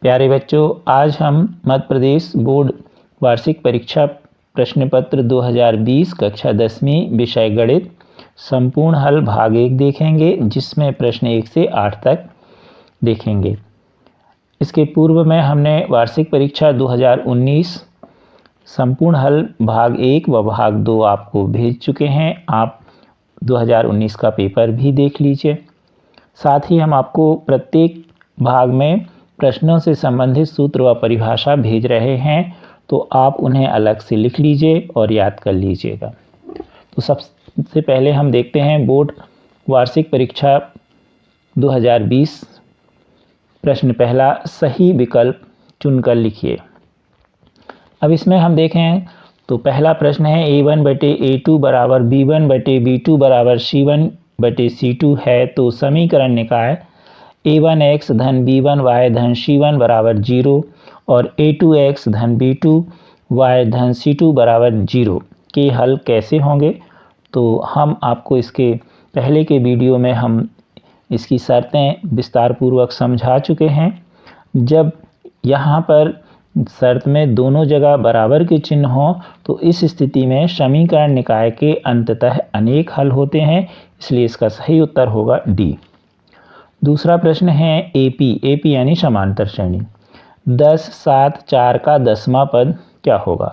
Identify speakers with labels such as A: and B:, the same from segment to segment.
A: प्यारे बच्चों, आज हम मध्य प्रदेश बोर्ड वार्षिक परीक्षा प्रश्न पत्र 2020 कक्षा 10वीं विषय गणित संपूर्ण हल भाग 1 देखेंगे, जिसमें प्रश्न 1 से 8 तक देखेंगे। इसके पूर्व में हमने वार्षिक परीक्षा 2019 संपूर्ण हल भाग 1 व भाग 2 आपको भेज चुके हैं। आप 2019 का पेपर भी देख लीजिए। साथ ही हम आपको प्रत्येक भाग में प्रश्नों से संबंधित सूत्र व परिभाषा भेज रहे हैं, तो आप उन्हें अलग से लिख लीजिए और याद कर लीजिएगा। तो सबसे पहले हम देखते हैं बोर्ड वार्षिक परीक्षा 2020 प्रश्न पहला, सही विकल्प चुनकर लिखिए। अब इसमें हम देखें तो पहला प्रश्न है A1/A2 बराबर B1/B2 बराबर C1/C2 है, तो समीकरण निकाय A1x धन B1y धन C1 बराबर 0 और A2x धन B2y धन C2 बराबर 0 के हल कैसे होंगे। तो हम आपको इसके पहले के वीडियो में हम इसकी शर्तें विस्तार पूर्वक समझा चुके हैं। जब यहाँ पर शर्त में दोनों जगह बराबर के चिन्ह हों तो इस स्थिति में समीकरण निकाय के अंततः अनेक हल होते हैं, इसलिए इसका सही उत्तर होगा डी। दूसरा प्रश्न है AP यानी समांतर श्रेणी। 10, 7, 4 का 10वां पद क्या होगा।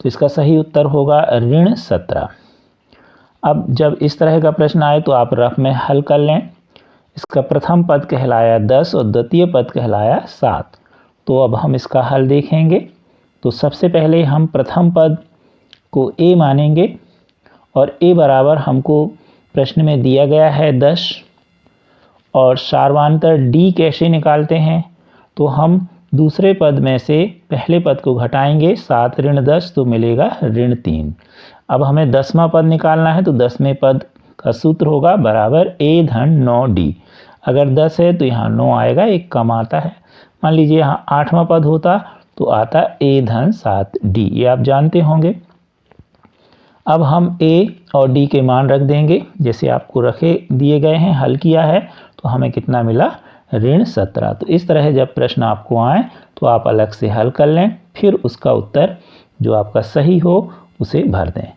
A: तो इसका सही उत्तर होगा ऋण 17। अब जब इस तरह का प्रश्न आए तो आप रफ में हल कर लें। इसका प्रथम पद कहलाया 10 और द्वितीय पद कहलाया 7। तो अब हम इसका हल देखेंगे। तो सबसे पहले हम प्रथम पद को A मानेंगे और A बराबर हमको प्रश्न में दिया गया है 10 और सार्वधातुक D कैसे निकालते हैं। तो हम दूसरे पद में से पहले पद को घटाएंगे, 7 ऋण 10 तो मिलेगा ऋण 3। अब हमें 10वां पद निकालना है, तो 10वें पद का सूत्र होगा बराबर A धन 9D। अगर 10 है तो यहाँ 9 आएगा, एक कम आता है। मान लीजिए यहाँ 8वां पद होता तो आता A धन 7D, ये आप जानते होंगे। अब हम A और D के मान रख देंगे जैसे आपको रखे दिए गए हैं, हल किया है तो हमें कितना मिला ऋण 17। तो इस तरह जब प्रश्न आपको आए तो आप अलग से हल कर लें, फिर उसका उत्तर जो आपका सही हो उसे भर दें।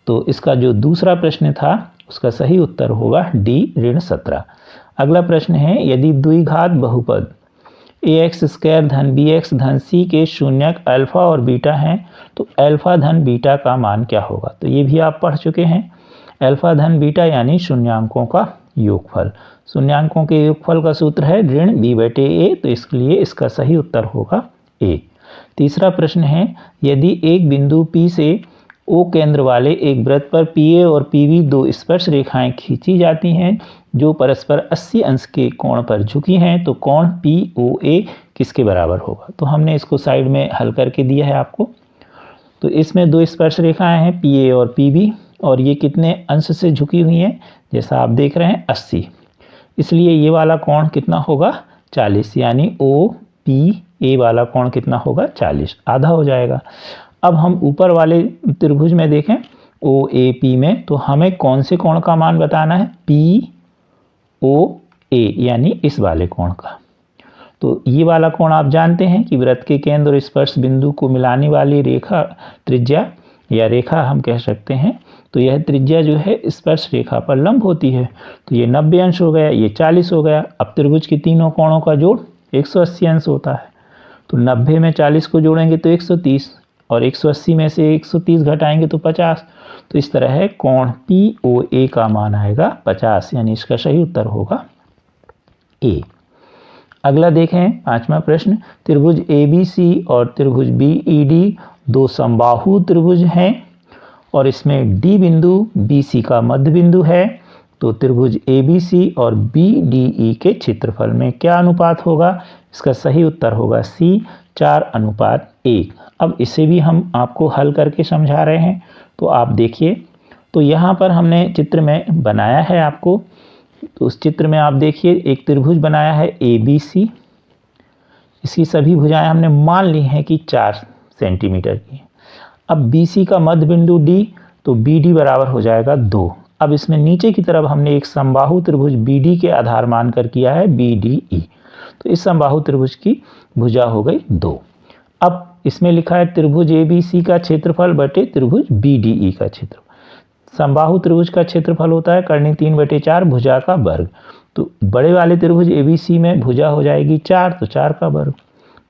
A: तो इसका जो दूसरा प्रश्न था उसका सही उत्तर होगा डी ऋण 17। अगला प्रश्न है यदि द्विघात बहुपद ax² धन bx धन c के शून्यक अल्फा और बीटा हैं तो अल्फा धन बीटा का मान क्या होगा। तो ये भी आप पढ़ चुके हैं। अल्फा धन बीटा यानी शून्यांकों का योगफल। शून्यांकों के योगफल का सूत्र है ऋण b/a, तो इसलिए इसका सही उत्तर होगा a। तीसरा प्रश्न है यदि एक बिंदु P से O केंद्र वाले एक वृत्त पर PA और PB दो स्पर्श रेखाएं खींची जाती हैं जो परस्पर 80 अंश के कोण पर झुकी हैं, तो कोण POA किसके बराबर होगा। तो हमने इसको साइड में हल करके दिया है आपको। तो इसमें दो स्पर्श रेखाएं हैं PA और PB और ये कितने अंश से झुकी हुई हैं, जैसा आप देख रहे हैं 80, इसलिए ये वाला कोण कितना होगा 40, यानी OPA वाला कोण कितना होगा 40, आधा हो जाएगा। अब हम ऊपर वाले त्रिभुज में देखें OAP में, तो हमें कौन से कोण का मान बताना है POA यानी इस वाले कोण का। तो ये वाला कोण आप जानते हैं कि वृत्त के केंद्र और स्पर्श बिंदु को मिलाने वाली रेखा त्रिज्या या रेखा हम कह सकते हैं। तो यह त्रिज्या जो है स्पर्श रेखा पर लंब होती है। तो ये 90 अंश हो गया, ये 40 हो गया। अब त्रिभुज के तीनों कोणों का जोड़ 180 अंश होता है। तो 90 में 40 को जोड़ेंगे तो 130 और 180 में से 130 घटाएंगे तो 50। तो इस तरह है कोण POA का मान आएगा 50, यानी इसका सही उत्तर होगा A। अगला देखें पांचवा प्रश्न, त्रिभुज ABC और त्रिभुज BED दो समबाहु त्रिभुज हैं और इसमें D बिंदु BC का मध्य बिंदु है। तो त्रिभुज ABC और BDE के क्षेत्रफल में क्या अनुपात होगा। इसका सही उत्तर होगा C 4:1। अब इसे भी हम आपको हल करके समझा रहे हैं, तो आप देखिए। तो यहाँ पर हमने चित्र में बनाया है आपको। तो उस चित्र में आप देखिए एक त्रिभुज बनाया है ABC, इसकी सभी भुजाएं हमने मान ली हैं कि 4 सेंटीमीटर की। अब BC का मध्य बिंदु D, तो BD बराबर हो जाएगा 2। अब इसमें नीचे की तरफ हमने एक समबाहु त्रिभुज BD के आधार मानकर किया है BDE। तो इस समबाहु त्रिभुज की भुजा हो गई 2। अब इसमें लिखा है त्रिभुज ABC का क्षेत्रफल बटे त्रिभुज BDE का क्षेत्रफल। समबाहु त्रिभुज का क्षेत्रफल होता है कर्णी 3/4 भुजा का वर्ग। तो बड़े वाले त्रिभुज ABC में भुजा हो जाएगी 4, तो 4 का वर्ग।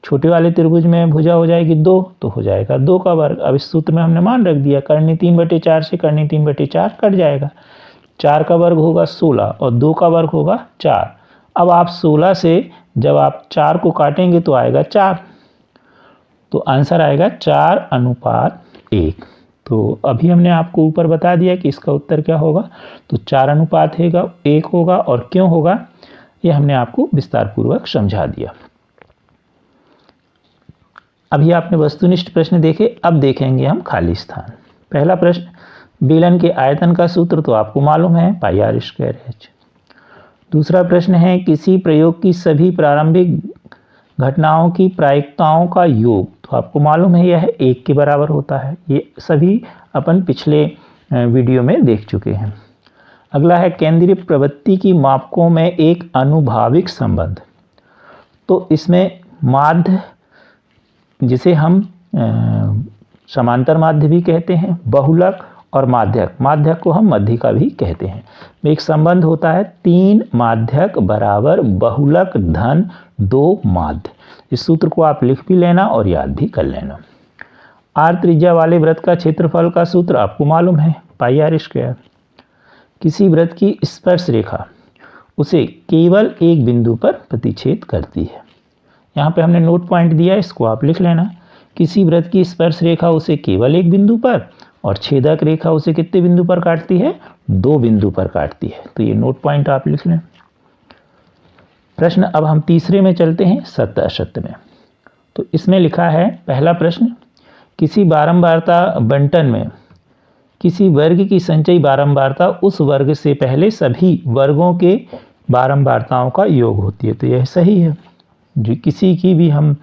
A: छोटे वाले त्रिभुज में भुजा हो जाएगी 2, तो हो जाएगा 2 का वर्ग। अब इस सूत्र में हमने मान रख दिया, कर्णी 3/4 से कर्णी 3/4 कट जाएगा, 4 का वर्ग होगा 16 और 2 का वर्ग होगा 4। अब आप 16 से जब आप 4 को काटेंगे तो आएगा 4, तो आंसर आएगा 4:1। तो अभी हमने आपको ऊपर बता दिया कि इसका उत्तर क्या होगा, तो 4:1 होगा। और क्यों होगा ये हमने आपको विस्तार पूर्वक समझा दिया। अभी आपने वस्तुनिष्ठ प्रश्न देखे, अब देखेंगे हम खाली स्थान। पहला प्रश्न, बेलन के आयतन का सूत्र तो आपको मालूम है, πr²h। दूसरा प्रश्न है, किसी प्रयोग की सभी प्रारंभिक घटनाओं की प्रायिकताओं का योग, तो आपको मालूम है यह 1 के बराबर होता है। ये सभी अपन पिछले वीडियो में देख चुके हैं। अगला है, केंद्रीय प्रवृत्ति की मापकों में एक अनुभाविक संबंध। तो इसमें माध्य, जिसे हम समांतर माध्य भी कहते हैं, बहुलक और माध्यक, माध्यक को हम मध्यिका भी कहते हैं। एक संबंध होता है 3 माध्यक बराबर बहुलक धन 2 माध्य। इस सूत्र को आप लिख भी लेना और याद भी कर लेना। r त्रिज्या वाले वृत्त का क्षेत्रफल का सूत्र आपको मालूम है, πr²। किसी वृत्त की स्पर्श रेखा उसे केवल एक बिंदु पर प्रतिच्छेद करती है। यहाँ पे हमने नोट पॉइंट दिया, इसको आप लिख लेना। किसी वृत्त की स्पर्श रेखा उसे केवल एक बिंदु पर और छेदक रेखा उसे कितने बिंदु पर काटती है, 2 बिंदु पर काटती है। तो ये नोट पॉइंट आप लिख लें। प्रश्न, अब हम तीसरे में चलते हैं, सत्य असत्य में। तो इसमें लिखा है, पहला प्रश्न, किसी बारंबारता बंटन में किसी वर्ग की संचयी बारंबारता उस वर्ग से पहले सभी वर्गों के बारंबारताओं का योग होती है। तो यह सही है। जो किसी की भी हम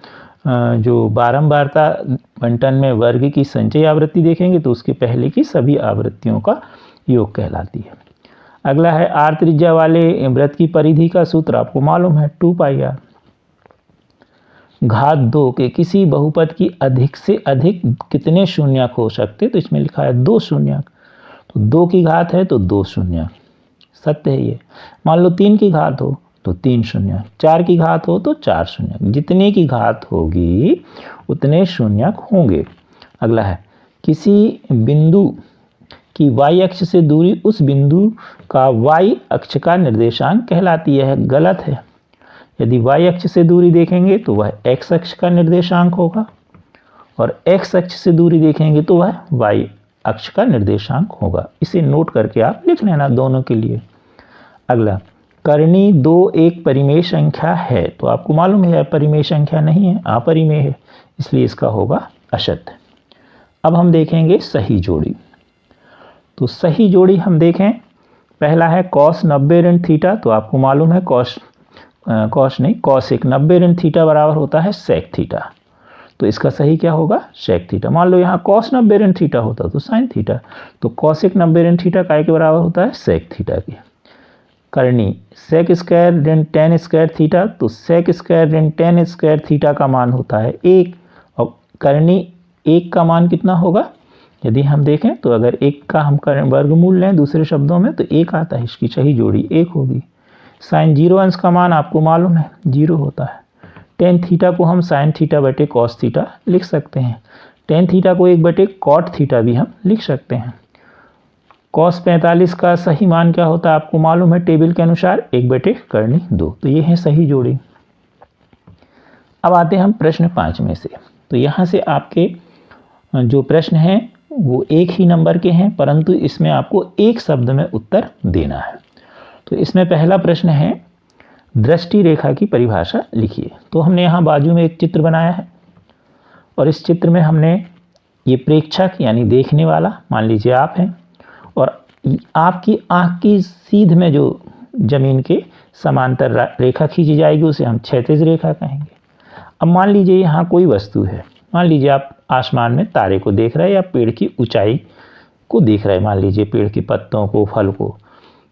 A: जो बारंबारता बंटन में वर्ग की संचयी आवृत्ति देखेंगे तो उसके पहले की सभी आवृत्तियों का योग कहलाती है। अगला है, r त्रिज्या वाले वृत्त की परिधि का सूत्र आपको मालूम है, 2πr। घात 2 के किसी बहुपद की अधिक से अधिक कितने शून्यक हो सकते, तो इसमें लिखा है 2 शून्यक। तो 2 की घात है तो 2 शून्यक, सत्य है ये। मान लो 3 की घात हो तो 3 शून्यक, 4 की घात हो तो 4 शून्यक। जितने की घात होगी उतने शून्यक होंगे। अगला है, किसी बिंदु की y अक्ष से दूरी उस बिंदु का y अक्ष का निर्देशांक कहलाती है। गलत है। यदि y अक्ष से दूरी देखेंगे तो वह x अक्ष का निर्देशांक होगा और x अक्ष से दूरी देखेंगे तो वह y अक्ष का निर्देशांक होगा। इसे नोट करके आप लिख लेना दोनों के लिए। अगला, कर्णी 2 एक परिमेय संख्या है, तो आपको मालूम है परिमेय संख्या नहीं है, अपरिमेय है, इसलिए इसका होगा असत्य। अब हम देखेंगे सही जोड़ी। तो सही जोड़ी हम देखें, पहला है cos 90 ऋण थीटा। तो आपको मालूम है cos 1 90 ऋण थीटा बराबर होता है sec थीटा। तो इसका सही क्या होगा, sec थीटा। मान लो यहाँ cos 90 ऋण थीटा होता तो sin थीटा, तो cos 1 90 ऋण थीटा काय के बराबर होता है, sec थीटा के। करनी sec स्क्वायर ऋण tan स्क्वायर थीटा, तो sec स्क्वायर ऋण tan स्क्वायर थीटा का मान होता है 1 और करनी 1 का मान कितना होगा, यदि हम देखें तो अगर 1 का हम वर्गमूल लें दूसरे शब्दों में तो 1 आता है, इसकी सही जोड़ी 1 होगी। साइन 0 अंश का मान आपको मालूम है 0 होता है। टेन थीटा को हम साइन थीटा बटे कॉस थीटा लिख सकते हैं। टेन थीटा को 1 बटे कॉट थीटा भी हम लिख सकते हैं। कॉस 45 का सही मान क्या होता है आपको मालूम है टेबल के अनुसार 1 बटे करनी 2। तो ये है सही जोड़ी। अब आते हैं हम प्रश्न 5 में से। तो यहाँ से आपके जो प्रश्न हैं वो एक ही नंबर के हैं, परंतु इसमें आपको एक शब्द में उत्तर देना है। तो इसमें पहला प्रश्न है दृष्टि रेखा की परिभाषा लिखिए। तो हमने यहाँ बाजू में एक चित्र बनाया है और इस चित्र में हमने ये प्रेक्षक यानी देखने वाला मान लीजिए आप हैं और आपकी आँख की सीध में जो जमीन के समांतर रेखा खींची जाएगी उसे हम क्षैतिज रेखा कहेंगे। अब मान लीजिए यहाँ कोई वस्तु है, मान लीजिए आप आसमान में तारे को देख रहे हैं या पेड़ की ऊंचाई को देख रहे हैं, मान लीजिए पेड़ के पत्तों को, फल को।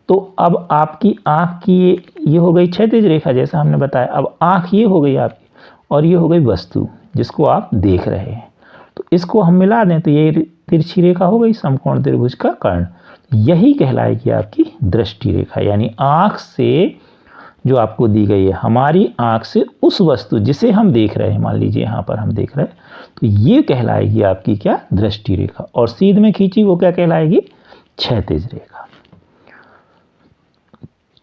A: तो अब आपकी आँख की ये हो गई क्षैतिज रेखा जैसा हमने बताया। अब आँख ये हो गई आपकी और ये हो गई वस्तु जिसको आप देख रहे हैं। तो इसको हम मिला दें तो ये तिरछी रेखा हो गई समकोण त्रिभुज का कर्ण। यही कहलाएगी आपकी दृष्टि रेखा, यानी आँख से जो आपको दी गई है, हमारी आँख से उस वस्तु जिसे हम देख रहे हैं, मान लीजिए यहाँ पर हम देख रहे हैं, तो ये कहलाएगी आपकी क्या, दृष्टि रेखा। और सीध में खींची वो क्या कहलाएगी, क्षैतिज रेखा।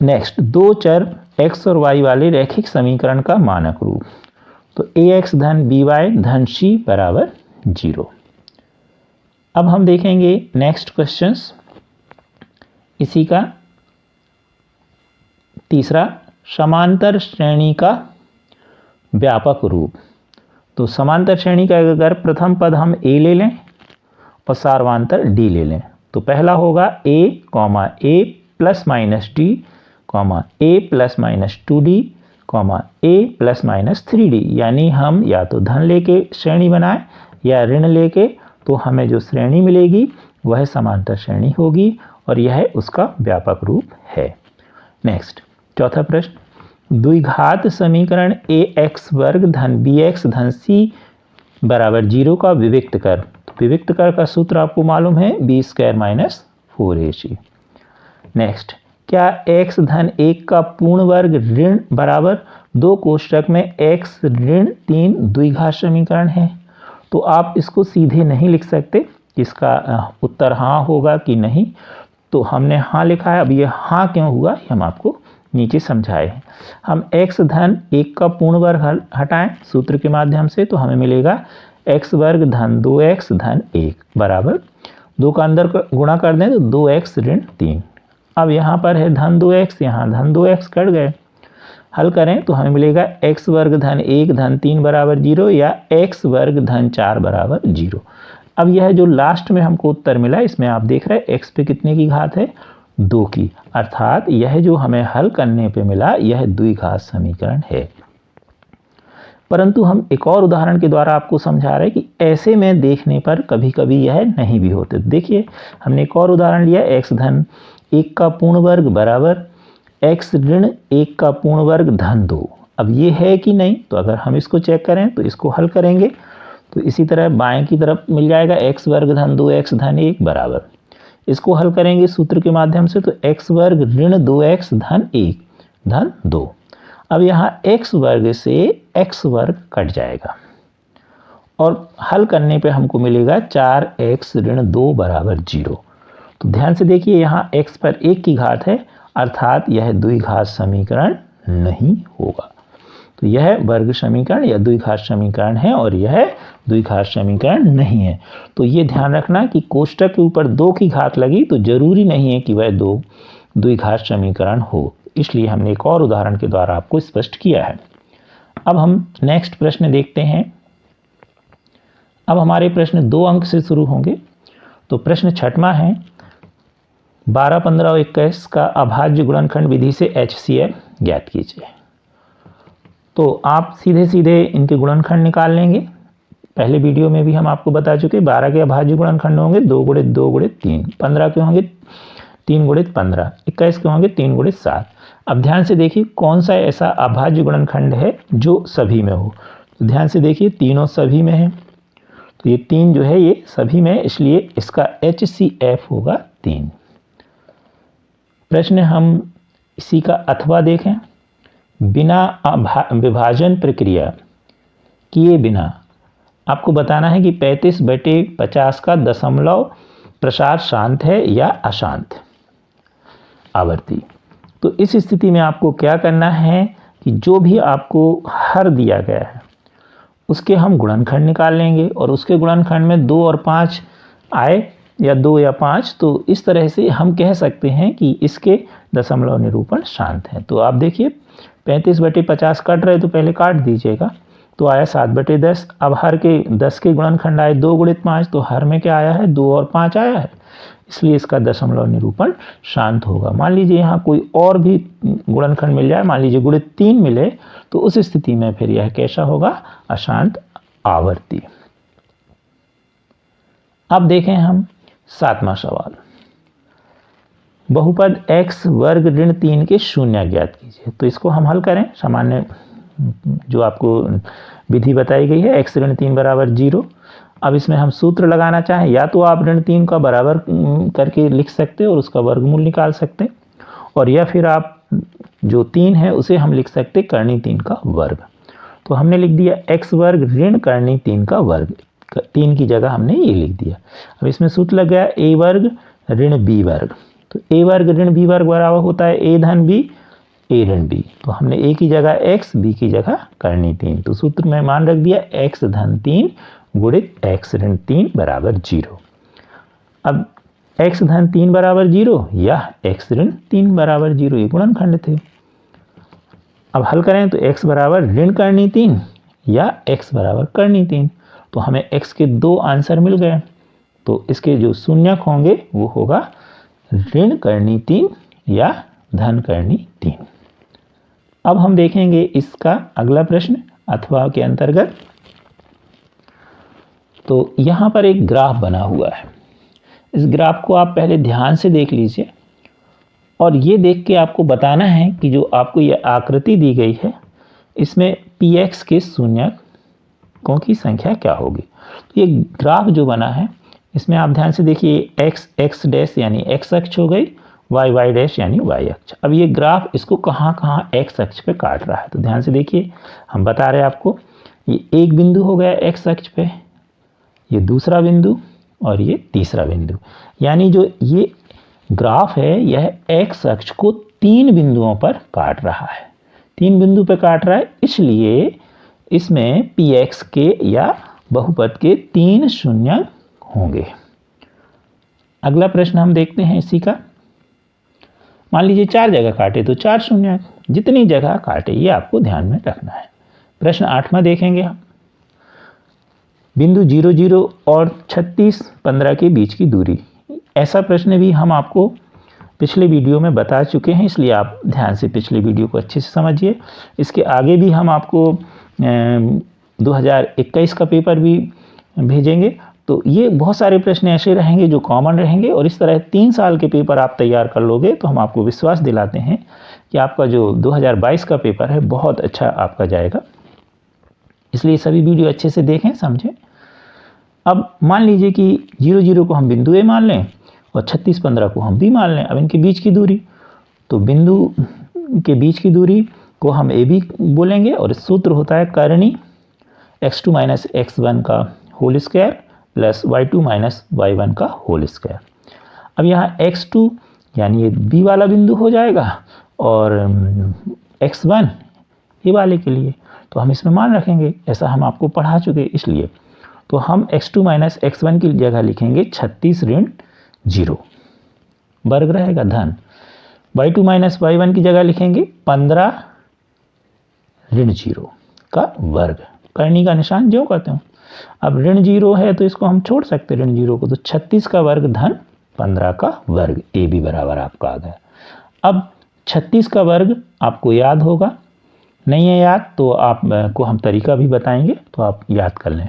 A: नेक्स्ट, दो चर x और y वाले रैखिक समीकरण का मानक रूप। तो ax धन by धन c बराबर 0। अब हम देखेंगे नेक्स्ट क्वेश्चंस। इसी का तीसरा, समांतर श्रेणी का व्यापक रूप। तो समांतर श्रेणी का अगर प्रथम पद हम a ले लें और सार्वांतर d ले लें, तो पहला होगा a plus minus d, a plus minus 2d, a plus minus 3d। यानी हम या तो धन लेके श्रेणी बनाएं या ऋण लेके, तो हमें जो श्रेणी मिलेगी वह समांतर श्रेणी होगी और यह उसका व्यापक रूप है। नेक्स्ट, चौथा प्रश्न, द्विघात समीकरण ax वर्ग धन bx धन c बराबर 0 का विविक्त कर। तो विविक्त कर का सूत्र आपको मालूम है, b square minus 4ac। Next, क्या x धन 1 का पूर्ण वर्ग ऋण बराबर 2 कोष्ठक में x ऋण 3 द्विघात समीकरण है। तो आप इसको सीधे नहीं लिख सकते, इसका उत्तर हाँ होगा कि नहीं। तो हमने हाँ लिखा है। अब ये हाँ क्यों हुआ ये हम आपको नीचे समझाए हैं। हम x धन 1 का पूर्ण वर्ग हटाएं सूत्र के माध्यम से, तो हमें मिलेगा x वर्ग धन 2x धन 1 बराबर 2 का अंदर गुणा कर दें तो 2x ऋण 3। अब यहाँ पर है धन 2x, यहाँ धन 2x कट गए। हल करें तो हमें मिलेगा x वर्ग धन 1 धन 3 बराबर 0 या x वर्ग धन 4 बराबर 0। अब यह जो लास्ट में हमको उत्तर मिला, इसमें आप देख रहे हैं x पे कितने की घात है, 2 की, अर्थात यह जो हमें हल करने पे मिला यह द्विघात समीकरण है। परंतु हम एक और उदाहरण के द्वारा आपको समझा रहे हैं कि ऐसे में देखने पर कभी कभी यह नहीं भी होते। देखिए हमने एक और उदाहरण लिया, x धन 1 का पूर्ण वर्ग बराबर x ऋण 1 का पूर्ण वर्ग धन 2। अब ये है कि नहीं, तो अगर हम इसको चेक करें तो इसको हल करेंगे तो इसी तरह बाएं की तरफ मिल जाएगा x वर्ग धन 2x धन 1 बराबर, इसको हल करेंगे सूत्र के माध्यम से तो x वर्ग ऋण 2x धन 1 धन 2। अब यहाँ x वर्ग से x वर्ग कट जाएगा और हल करने पे हमको मिलेगा 4x ऋण 2 बराबर 0। तो ध्यान से देखिए यहाँ x पर 1 की घात है, अर्थात यह द्विघात समीकरण नहीं होगा। तो यह वर्ग समीकरण या द्विघात समीकरण है और यह द्विघात समीकरण नहीं है। तो ये ध्यान रखना कि कोष्ठक के ऊपर 2 की घात लगी तो जरूरी नहीं है कि वह 2 द्विघात समीकरण हो, इसलिए हमने एक और उदाहरण के द्वारा आपको स्पष्ट किया है। अब हम नेक्स्ट प्रश्न देखते हैं। अब हमारे प्रश्न 2 अंक से शुरू होंगे। तो प्रश्न 6वां है, 12, 15 और 21 का अभाज्य गुणनखंड विधि से HCF ज्ञात कीजिए। तो आप सीधे सीधे इनके गुणनखंड निकाल लेंगे। पहले वीडियो में भी हम आपको बता चुके 12 के अभाज्य गुणनखंड होंगे 2 गुणित 2 गुणित 3, 15 के होंगे 3 गुणित 15, 21 के होंगे 3 गुणित 7। अब ध्यान से देखिए कौन सा ऐसा अभाज्य गुणनखंड है जो सभी में हो। तो ध्यान से देखिए तीनों सभी में है, तो ये 3 जो है ये सभी में है, इसलिए इसका HCF होगा 3। प्रश्न हम इसी का अथवा देखें, बिना विभाजन प्रक्रिया किए बिना आपको बताना है कि 35/50 का दशमलव प्रसार शांत है या अशांत आवर्ती। तो इस स्थिति में आपको क्या करना है कि जो भी आपको हर दिया गया है उसके हम गुणनखंड निकाल लेंगे और उसके गुणनखंड में 2 और 5 आए या 2 या 5, तो इस तरह से हम कह सकते हैं कि इसके दशमलव निरूपण शांत हैं। तो आप देखिए 35/50 काट रहे तो पहले काट दीजिएगा, तो आया 7/10। अब हर के 10 के गुणनखंड आए 2 गुणित 5, तो हर में क्या आया है 2 और 5 आया है, इसलिए इसका दशमलव निरूपण शांत होगा। मान लीजिए यहाँ कोई और भी गुणनखंड मिल जाए, मान लीजिए गुणित 3 मिले, तो उस स्थिति में फिर यह कैसा होगा, अशांत आवर्ती। अब देखें हम 7वां सवाल, बहुपद x वर्ग ऋण 3 के शून्य ज्ञात कीजिए। तो इसको हम हल करें, सामान्य जो आपको विधि बताई गई है, x ऋण 3 बराबर 0। अब इसमें हम सूत्र लगाना चाहें, या तो आप ऋण 3 का बराबर करके लिख सकते हैं और उसका वर्गमूल निकाल सकते हैं, और या फिर आप जो 3 है उसे हम लिख सकते हैं करनी 3 का वर्ग। तो हमने लिख दिया x वर्ग ऋण करनी 3 का वर्ग, 3 की जगह हमने ये लिख दिया। अब इसमें सूत्र लग गया a वर्ग ऋण b वर्ग। तो a वर्ग ऋण b वर्ग बराबर होता है a धन b a ऋण b। तो हमने a की जगह x, b की जगह करनी 3। तो सूत्र में मान रख दिया x धन 3 गुणित x ऋण 3 बराबर 0। अब x धन 3 बराबर 0 या x ऋण 3 बराबर 0 ये गुणनखंड थे। अब हल करें तो x बराबर ऋण करनी 3 या x बराबर करनी 3। तो हमें x के 2 आंसर मिल गए। तो इसके जो शून्यक होंगे वो होगा ऋण करनी 3 या धन करनी 3। अब हम देखेंगे इसका अगला प्रश्न अथवा के अंतर्गत। तो यहाँ पर एक ग्राफ बना हुआ है। इस ग्राफ को आप पहले ध्यान से देख लीजिए और ये देख के आपको बताना है कि जो आपको ये आकृति दी गई है इसमें px के शून्यकों की संख्या क्या होगी। तो ये ग्राफ जो बना है इसमें आप ध्यान से देखिए, x डैश यानी x अक्ष हो गई, y डैश यानी y अक्ष। अब ये ग्राफ इसको कहाँ कहाँ x अक्ष पे काट रहा है। तो ध्यान से देखिए, हम बता रहे हैं आपको, ये एक बिंदु हो गया x अक्ष पे, ये दूसरा बिंदु और ये तीसरा बिंदु। यानी जो ये ग्राफ है यह x अक्ष को 3 बिंदुओं पर काट रहा है, 3 बिंदु पर काट रहा है, इसलिए इसमें px के या बहुपद के 3 शून्य होंगे। अगला प्रश्न हम देखते हैं इसी का। मान लीजिए 4 जगह काटे तो 4 शून्य, जितनी जगह काटे ये आपको ध्यान में रखना है। प्रश्न 8वां देखेंगे हम। बिंदु 0 0 और 36 15 के बीच की दूरी। ऐसा प्रश्न भी हम आपको पिछले वीडियो में बता चुके हैं, इसलिए आप ध्यान से पिछले वीडियो को अच्छे से समझिए। इसके आगे भी हम आपको 2021 का पेपर भी भेजेंगे। तो ये बहुत सारे प्रश्न ऐसे रहेंगे जो कॉमन रहेंगे और इस तरह 3 साल के पेपर आप तैयार कर लोगे तो हम आपको विश्वास दिलाते हैं कि आपका जो 2022 का पेपर है बहुत अच्छा आपका जाएगा। इसलिए सभी वीडियो अच्छे से देखें, समझें। अब मान लीजिए कि 0 0 को हम बिंदु A मान लें और 36 15 को हम B मान लें। अब इनके बीच की दूरी, तो बिंदु के बीच की दूरी को हम AB बोलेंगे और सूत्र होता है करनी x2 माइनस x1 का whole square plus y2 minus y1 का होल स्क्वायर। अब यहाँ x2 यानी ये B वाला बिंदु हो जाएगा और x1 A वाले के लिए, तो हम इसमें मान रखेंगे, ऐसा हम आपको पढ़ा चुके इसलिए। तो हम x2 माइनस x1 की जगह लिखेंगे 36 ऋण 0, वर्ग रहेगा धन। y2 माइनस y1 की जगह लिखेंगे 15 ऋण 0 का वर्ग, करनी का निशान जो करते हो। अब ऋण 0 है तो इसको हम छोड़ सकते ऋण 0 को, तो 36 का वर्ग धन 15 का वर्ग, ए भी बराबर आपका आ गया। अब 36 का वर्ग आपको याद होगा, नहीं है याद तो आपको हम तरीका भी बताएंगे तो आप याद कर लें।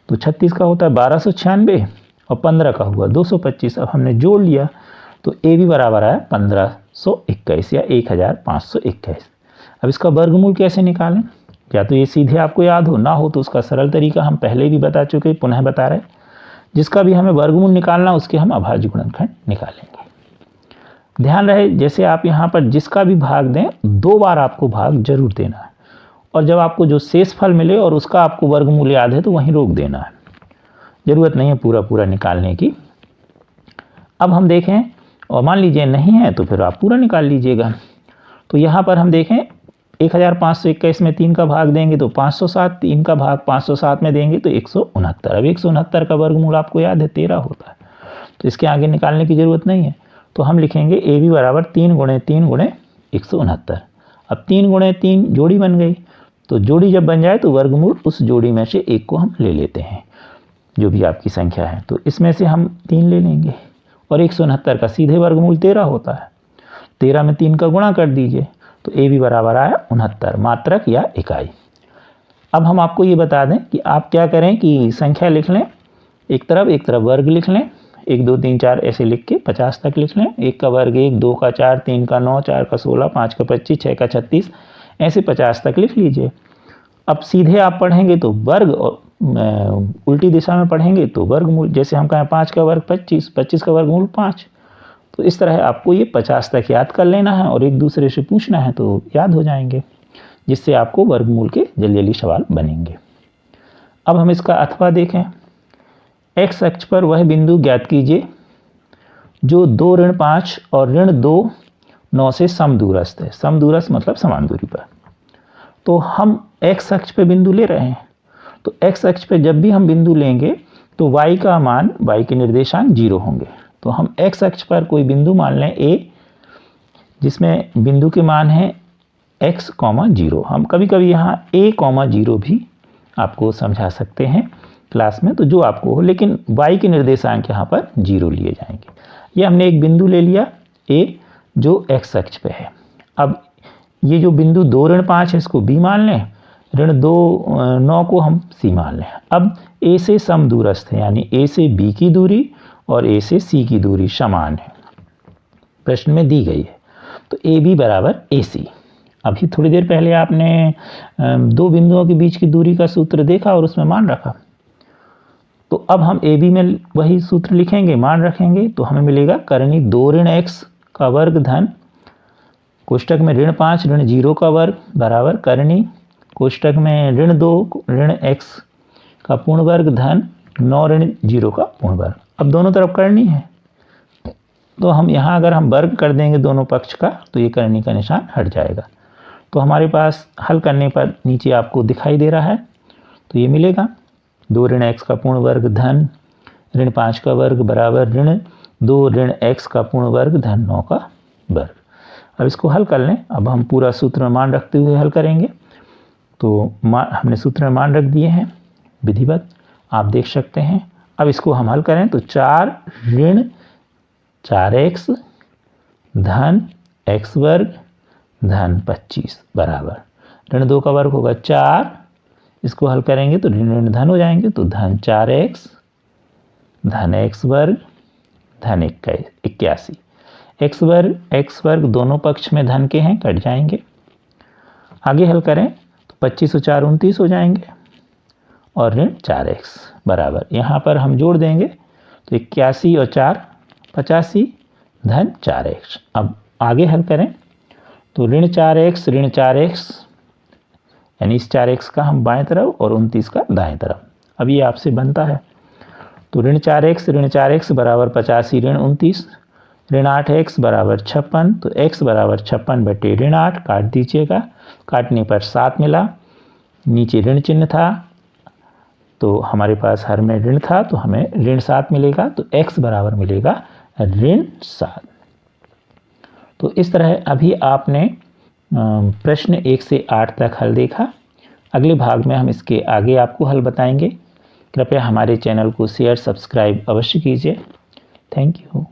A: तो 36 का होता है 1296 और 15 का हुआ 225। अब हमने जोड़ लिया तो ए भी बराबर आया 1521 या 1521। अब इसका वर्गमूल कैसे निकालें, या तो ये सीधे आपको याद हो, ना हो तो उसका सरल तरीका हम पहले भी बता चुके, पुनः बता रहे। जिसका भी हमें वर्गमूल निकालना उसके हम अभाज्य गुणनखंड निकालेंगे। ध्यान रहे, जैसे आप यहाँ पर जिसका भी भाग दें 2 बार आपको भाग जरूर देना है, और जब आपको जो शेष फल मिले और उसका आपको वर्गमूल याद है तो वहीं रोक देना है, ज़रूरत नहीं है पूरा पूरा निकालने की। अब हम देखें, और मान लीजिए नहीं है तो फिर आप पूरा निकाल लीजिएगा। तो यहाँ पर हम देखें 1521 में 3 का भाग देंगे तो 507, 3 का भाग 507 में देंगे तो 169। अब 169 का वर्गमूल आपको याद है 13 होता है, तो इसके आगे निकालने की ज़रूरत नहीं है। तो हम लिखेंगे ए बी बराबर 3 गुणे 3 गुणे 169। अब 3 गुणे 3 जोड़ी बन गई, तो जोड़ी जब बन जाए तो वर्गमूल उस जोड़ी में से एक को हम ले लेते हैं, जो भी आपकी संख्या है। तो इसमें से हम 3 ले लेंगे और 169 का सीधे वर्गमूल 13 होता है, 13 में 3 का गुणा कर दीजिए तो ए भी बराबर आया 69, मात्रक या इकाई। अब हम आपको ये बता दें कि आप क्या करें कि संख्या लिख लें, एक तरफ वर्ग लिख लें, 1 2 3 4 ऐसे लिख के 50 तक लिख लें। 1 का वर्ग 1, 2 का 4, 3 का 9, 4 का 16, 5 का 25, 6 का 36 ऐसे 50 तक लिख लीजिए। अब सीधे आप पढ़ेंगे तो वर्ग और उल्टी दिशा में पढ़ेंगे तो वर्गमूल, जैसे हम कहें 5 का वर्ग 25, 25 का वर्गमूल 5। तो इस तरह आपको ये 50 तक याद कर लेना है और एक दूसरे से पूछना है तो याद हो जाएंगे, जिससे आपको वर्गमूल के जल्दी जल्दी सवाल बनेंगे। अब हम इसका अथवा देखें। एक्स अक्ष पर वह बिंदु ज्ञात कीजिए जो 2 ऋण 5 और ऋण 2 9 से समदूरस्थ है। समदूरस्थ मतलब समान दूरी पर। तो हम एक्स अक्ष पे बिंदु ले रहे हैं, तो एक्स अक्ष पे जब भी हम बिंदु लेंगे तो y का मान, y के निर्देशांक 0 होंगे। तो हम एक्स अक्ष पर कोई बिंदु मान लें a, जिसमें बिंदु के मान है x, 0। हम कभी कभी यहाँ a, 0 भी आपको समझा सकते हैं क्लास में, तो जो आपको हो, लेकिन y के निर्देशांक यहाँ पर 0 लिए जाएंगे। ये हमने एक बिंदु ले लिया a जो x अक्ष पे है। अब ये जो बिंदु 2 ऋण 5 है इसको b मान लें, ऋण 2 9 को हम c मान लें। अब a से समदूरस्थ है, यानी a से b की दूरी और a से c की दूरी समान है, प्रश्न में दी गई है। तो AB बराबर AC। अभी थोड़ी देर पहले आपने दो बिंदुओं के बीच की दूरी का सूत्र देखा और उसमें मान रखा। तो अब हम AB में वही सूत्र लिखेंगे, मान रखेंगे, तो हमें मिलेगा करनी 2 ऋण x का वर्ग धन कोष्टक में ऋण 5 ऋण 0 का वर्ग बराबर करनी कोष्टक में ऋण 2 ऋण x का पूर्ण वर्ग धन 9 ऋण 0 का पूर्ण वर्ग। अब दोनों तरफ करनी है, तो हम यहाँ अगर हम वर्ग कर देंगे दोनों पक्ष का तो ये करनी का निशान हट जाएगा। तो हमारे पास हल करने पर नीचे आपको दिखाई दे रहा है, तो ये मिलेगा 2 ऋण x का पूर्ण वर्ग धन ऋण 5 का वर्ग बराबर ऋण 2 ऋण x का पूर्ण वर्ग धन 9 का वर्ग। अब इसको हल कर लें। अब हम पूरा सूत्र में मान रखते हुए हल करेंगे। तो हमने सूत्र में मान रख दिए हैं विधिवत, आप देख सकते हैं। अब इसको हम हल करें तो 4 ऋण 4x धन x वर्ग धन 25 बराबर ऋण 2 का वर्ग होगा 4। इसको हल करेंगे तो ऋण धन हो जाएंगे, तो धन 4x धन x वर्ग धन 81। x वर्ग दोनों पक्ष में धन के हैं, कट जाएंगे। आगे हल करें तो 25 और 4 29 हो जाएंगे और ऋण 4x बराबर, यहाँ पर हम जोड़ देंगे तो 81 और 4 85 धन 4x। अब आगे हल करें तो ऋण 4x यानी इस 4x का हम बाएं तरफ और 29 का दाएं तरफ। अब ये आपसे बनता है, तो ऋण 4x बराबर 85 ऋण 29, ऋण 8x बराबर 56, तो x बराबर 56 बटे ऋण 8, काट दीजिएगा, काटने पर 7 मिला, नीचे ऋण चिन्ह था तो हमारे पास हर में ऋण था तो हमें ऋण 7 मिलेगा, तो x बराबर मिलेगा ऋण 7। तो इस तरह अभी आपने प्रश्न 1 से 8 तक हल देखा। अगले भाग में हम इसके आगे आपको हल बताएंगे। कृपया हमारे चैनल को शेयर सब्सक्राइब अवश्य कीजिए। Thank you.